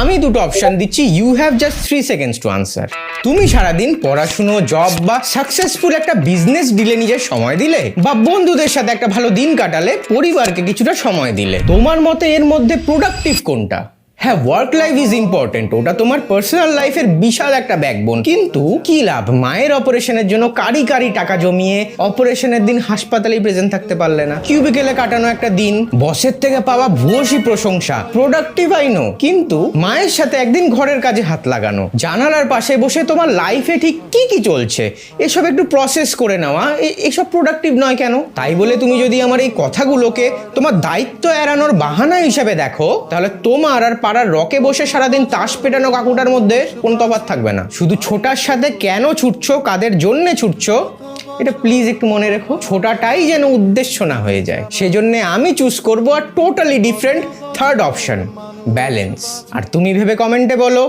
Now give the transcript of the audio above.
আমি দুটো অপশন দিচ্ছি, you have just 3 seconds to answer. তুমি সারাদিন পড়াশুনো, জব বা সাকসেসফুল একটা বিজনেস ডিলে নিজের সময় দিলে, বা বন্ধুদের সাথে একটা ভালো দিন কাটালে, পরিবারকে কিছুটা সময় দিলে, তোমার মতে এর মধ্যে প্রোডাক্টিভ কোনটা? হ্যাঁ, ওয়ার্ক লাইফ ইজ ইম্পর্টেন্ট, ওটা তোমার পার্সোনাল লাইফের বিশাল একটা ব্যাকবোন, কিন্তু কি লাভ মায়ের অপারেশনের জন্য কারি কারি টাকা জমিয়ে অপারেশনের দিন হাসপাতালে প্রেজেন্ট থাকতে পারলে না? কিউবিকেলে কাটানো একটা দিন, বসের থেকে পাওয়া ভূয়সী প্রশংসা, প্রোডাক্টিভ আইনো, কিন্তু মায়ের সাথে একদিন ঘরের কাজে হাত লাগানো, জানালার পাশে বসে তোমার লাইফে ঠিক কি কি চলছে এসব একটু প্রসেস করে নেওয়া, এসব প্রোডাক্টিভ নয় কেন? তাই বলে তুমি যদি আমার এই কথাগুলোকে তোমার দায়িত্ব এড়ানোর বাহানা হিসেবে দেখো, তাহলে তোমার আর পাড়ার রকে বসে সারাদিন তাস পেটানো কাকুটার মধ্যে কোনো তফাৎ থাকবে না। শুধু ছোটার সাথে কেন ছুটছো, কাদের জন্য ছুটছো, এটা প্লিজ একটু মনে রেখো। ছোটাটাই যেন উদ্দেশ্য না হয়ে যায়। সেজন্য আমি চুজ করবো আর totally different third option, balance. আর তুমি ভেবে কমেন্টে বলো